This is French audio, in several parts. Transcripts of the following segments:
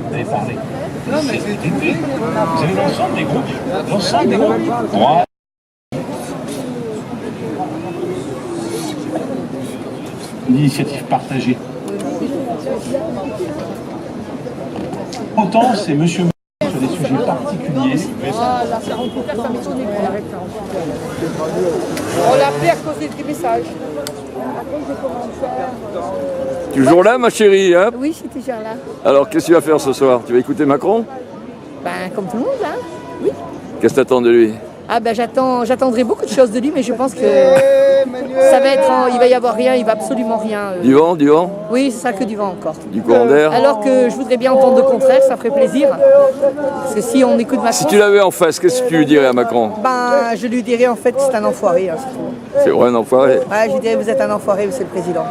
Vous avez parlé. Cet été, vous avez l'ensemble des groupes. L'ensemble des groupes. Droit. Une initiative partagée. Autant c'est monsieur sur des sujets particuliers. On l'a appelé à cause des messages. Toujours là, ma chérie, hein? Oui, je suis toujours là. Alors, qu'est-ce que tu vas faire ce soir? Tu vas écouter Macron? Ben, comme tout le monde, hein. Oui. Qu'est-ce que t'attends de lui? Ah ben, j'attendrai beaucoup de choses de lui, mais je pense que ça va être, il va y avoir rien, il va absolument rien. Du vent, du vent? Oui, c'est ça, que du vent encore. Du courant d'air? Alors que je voudrais bien entendre le contraire, ça ferait plaisir. Parce que si on écoute Macron... Si tu l'avais en face, qu'est-ce que tu lui dirais à Macron? Ben, je lui dirais en fait que c'est un enfoiré. Hein, c'est vrai, un enfoiré? Ouais, je lui dirais vous êtes un enfoiré, monsieur le président.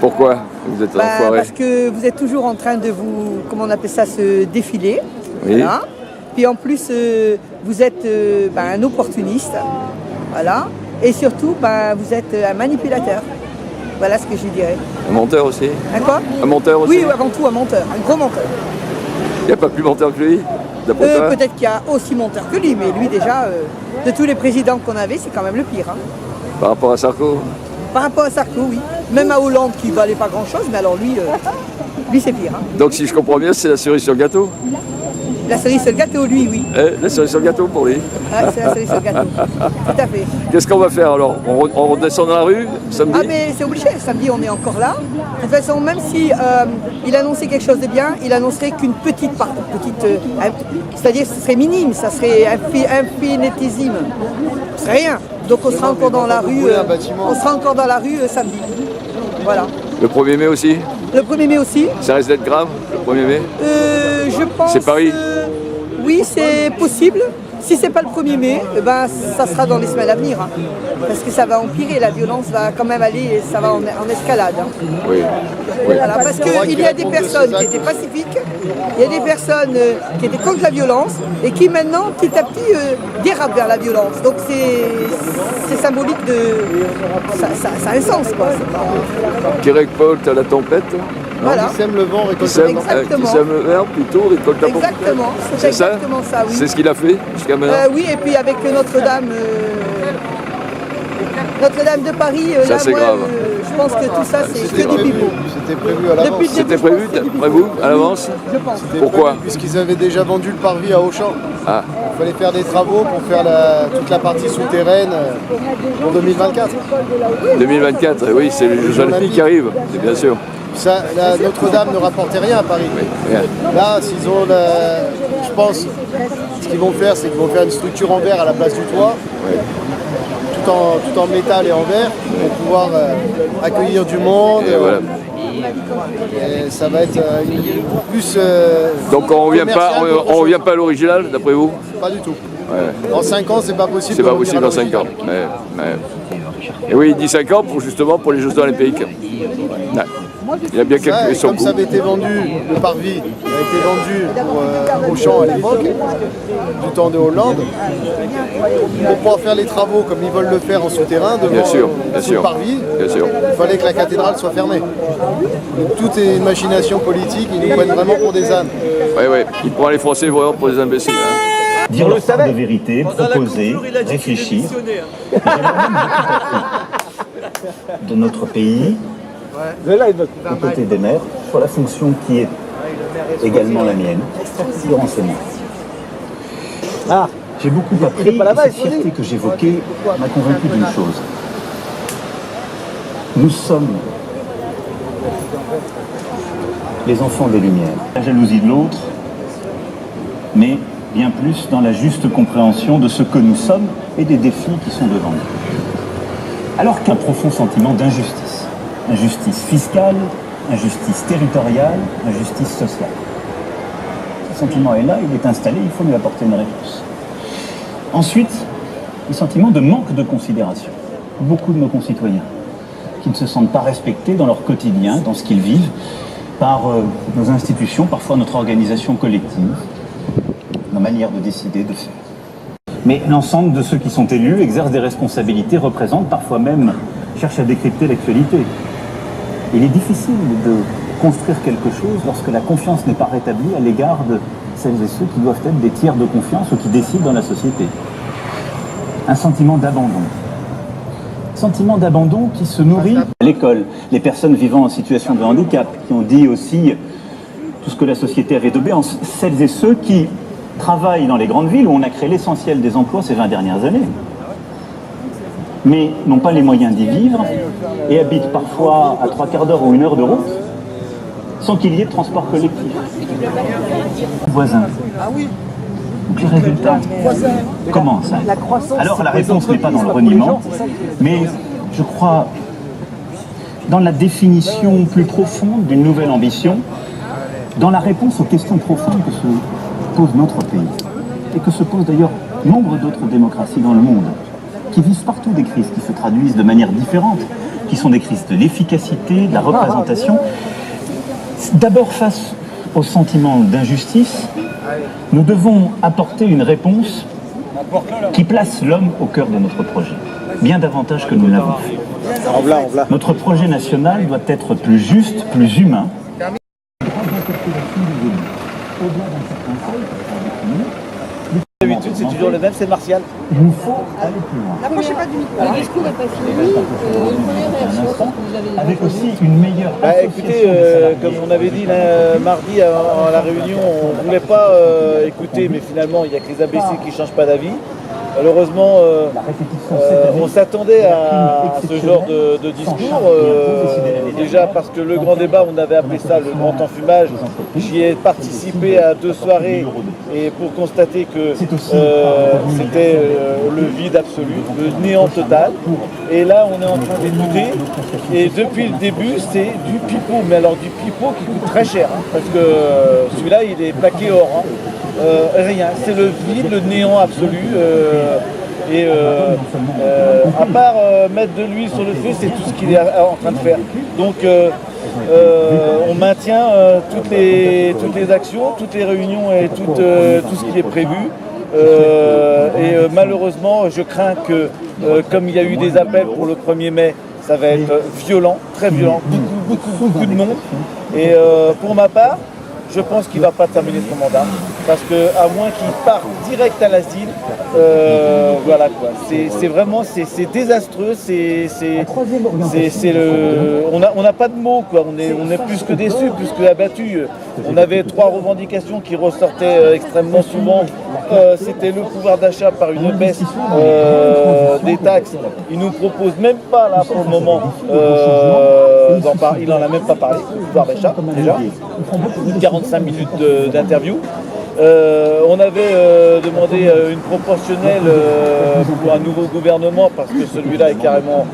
Pourquoi vous êtes un enfoiré? Parce que vous êtes toujours en train de vous, comment on appelle ça, se défiler. Oui. Voilà. Puis en plus, vous êtes un opportuniste. Voilà. Et surtout, vous êtes un manipulateur. Voilà ce que je lui dirais. Un menteur aussi? Un quoi? Un menteur aussi? Oui, avant tout un menteur, un gros menteur. Il n'y a pas plus menteur que lui? Peut-être qu'il y a aussi menteur que lui, mais lui déjà, de tous les présidents qu'on avait, c'est quand même le pire. Hein. Par rapport à Sarko? Par rapport à Sarko, oui. Même à Hollande qui valait pas grand-chose, mais alors lui c'est pire. Hein. Donc si je comprends bien, c'est la cerise sur le gâteau? La cerise sur le gâteau, lui, oui. La cerise sur le gâteau pour lui. Ah, c'est la cerise sur le gâteau. Tout à fait. Qu'est-ce qu'on va faire alors? On redescend dans la rue samedi? Ah mais c'est obligé, samedi on est encore là. De toute façon, même si il annonçait quelque chose de bien, il annoncerait qu'une petite part, c'est-à-dire ce serait minime, ça serait infinitésimime. Ce serait rien. Donc on sera encore dans la rue, samedi. Voilà. Le 1er mai aussi? Le 1er mai aussi. Ça risque d'être grave, le 1er mai? Je pense... C'est Paris? Oui, c'est possible. Si c'est pas le 1er mai, ça sera dans les semaines à venir. Hein. Parce que ça va empirer, la violence va quand même aller, ça va en escalade. Hein. Oui. Voilà, parce qu'il y a des personnes qui étaient pacifiques, il y a des personnes qui étaient contre la violence et qui maintenant, petit à petit, dérapent vers la violence. Donc c'est symbolique de... Ça a un sens, quoi. Qui récolte à la tempête? Voilà. Qui sème le vent, récolte qui sème le verbe plutôt, récolte la pompe. Exactement, c'est exactement ça, oui. C'est ce qu'il a fait jusqu'à maintenant? Oui, et puis avec Notre-Dame de Paris, ça, c'est grave. Je pense que tout ça, c'est que du pipeau. C'était prévu à l'avance. C'était prévu, d'après vous, à l'avance? Je pense. Pourquoi? Puisqu'ils avaient déjà vendu le parvis à Auchan. Ah. Il fallait faire des travaux pour faire toute la partie souterraine pour 2024. 2024, oui, c'est les Jeux Olympiques qui arrivent, c'est bien sûr. Ça, Notre-Dame ne rapportait rien à Paris. Oui, rien. Là, s'ils ont, je pense, ce qu'ils vont faire, c'est qu'ils vont faire une structure en verre à la place du toit, Oui. tout en métal et en verre, pour pouvoir accueillir du monde. Et voilà. Et ça va être plus. Donc on revient pas à l'original, d'après vous? Pas du tout. Ouais. En 5 ans, c'est pas possible. C'est pas possible en 5 ans. Et oui, il dit 5 ans justement pour les Jeux Olympiques. Ouais. Il y a bien calculé son comme coût. ça avait été vendu, le parvis a été vendu pour Auchan à l'époque, du temps de Hollande, pour pouvoir faire les travaux comme ils veulent le faire en souterrain devant le parvis, il fallait que la cathédrale soit fermée. Donc, tout est une machination politique, ils nous prennent vraiment pour des ânes. Oui, ils prennent les Français vraiment pour des imbéciles. Hein. Dire leur part de vérité, proposer, réfléchir. De notre pays, aux côtés des maires, sur la fonction qui est également la mienne, du renseignement. J'ai beaucoup appris et cette fierté que j'évoquais m'a convaincu d'une chose. Nous sommes les enfants des Lumières. La jalousie de l'autre, mais bien plus dans la juste compréhension de ce que nous sommes et des défis qui sont devant nous. Alors qu'un profond sentiment d'injustice, injustice fiscale, injustice territoriale, injustice sociale. Ce sentiment est là, il est installé, il faut lui apporter une réponse. Ensuite, le sentiment de manque de considération. Beaucoup de nos concitoyens qui ne se sentent pas respectés dans leur quotidien, dans ce qu'ils vivent, par nos institutions, parfois notre organisation collective, nos manières de décider, de faire. Mais l'ensemble de ceux qui sont élus exercent des responsabilités, représentent, parfois même cherchent à décrypter l'actualité. Il est difficile de construire quelque chose lorsque la confiance n'est pas rétablie à l'égard de celles et ceux qui doivent être des tiers de confiance ou qui décident dans la société. Un sentiment d'abandon. Sentiment d'abandon qui se nourrit à l'école. Les personnes vivant en situation de handicap, qui ont dit aussi tout ce que la société avait d'obéissance. Celles et ceux qui travaillent dans les grandes villes où on a créé l'essentiel des emplois ces 20 dernières années, mais n'ont pas les moyens d'y vivre et habitent parfois à 3/4 d'heure ou 1 heure de route sans qu'il y ait de transport collectif. Voisins. Donc les résultats commencent. Alors la réponse n'est pas dans le reniement, mais je crois dans la définition plus profonde d'une nouvelle ambition, dans la réponse aux questions profondes que se pose notre pays, et que se posent d'ailleurs nombre d'autres démocraties dans le monde, qui vivent partout des crises qui se traduisent de manière différente, qui sont des crises de l'efficacité, de la représentation. D'abord, face au sentiment d'injustice, nous devons apporter une réponse qui place l'homme au cœur de notre projet, bien davantage que nous l'avons fait. Notre projet national doit être plus juste, plus humain. D'habitude, c'est toujours le même, c'est Martial. Il nous faut aller plus loin. N'approchez pas du micro. Le discours n'est pas fini. Une première réaction sur ce que vous avez dit. Avec aussi une meilleure Écoutez, comme on avait dit mardi à la réunion, on ne voulait pas écouter, mais finalement, il n'y a que les ABC qui ne changent pas d'avis. Malheureusement, on s'attendait à ce genre de discours, déjà parce que le grand débat, on avait appelé ça le grand enfumage. J'y ai participé à 2 soirées et pour constater que c'était le vide absolu, le néant total. Et là, on est en train d'écouter et depuis le début, c'est du pipeau, mais alors du pipeau qui coûte très cher, hein, parce que celui-là, il est plaqué or. Hein. Rien, c'est le vide, le néant absolu. À part mettre de l'huile sur le feu, c'est tout ce qu'il est en train de faire. Donc on maintient toutes les actions, toutes les réunions et tout ce qui est prévu. Malheureusement, je crains que, comme il y a eu des appels pour le 1er mai, ça va être violent, très violent, beaucoup de monde. Et pour ma part, je pense qu'il ne va pas terminer son mandat, parce qu'à moins qu'il parte direct à l'asile, voilà quoi. C'est vraiment, c'est désastreux, on n'a pas de mots quoi. On est plus que déçus, plus que abattus. On avait 3 revendications qui ressortaient extrêmement souvent. C'était le pouvoir d'achat par une baisse des taxes. Il nous propose même pas là pour le moment. Il n'en a même pas parlé, le pouvoir d'achat déjà. 45 minutes d'interview. On avait demandé une proportionnelle pour un nouveau gouvernement parce que celui-là est carrément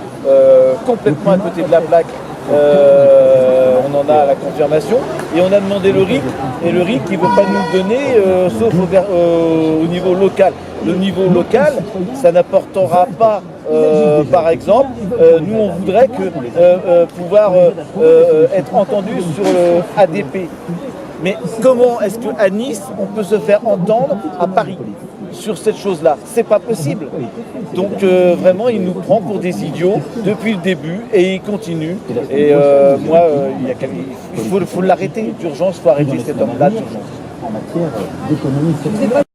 complètement à côté de la plaque. On en a la confirmation et on a demandé le RIC et le RIC il ne veut pas nous donner sauf au niveau local. Le niveau local, ça n'apportera pas, par exemple, nous on voudrait pouvoir être entendu sur le ADP. Mais comment est-ce qu'à Nice, on peut se faire entendre à Paris sur cette chose-là? C'est pas possible. Donc vraiment, il nous prend pour des idiots depuis le début et il continue. Et moi, il faut l'arrêter d'urgence, il faut arrêter cet homme-là d'urgence. En matière d'économie sociale.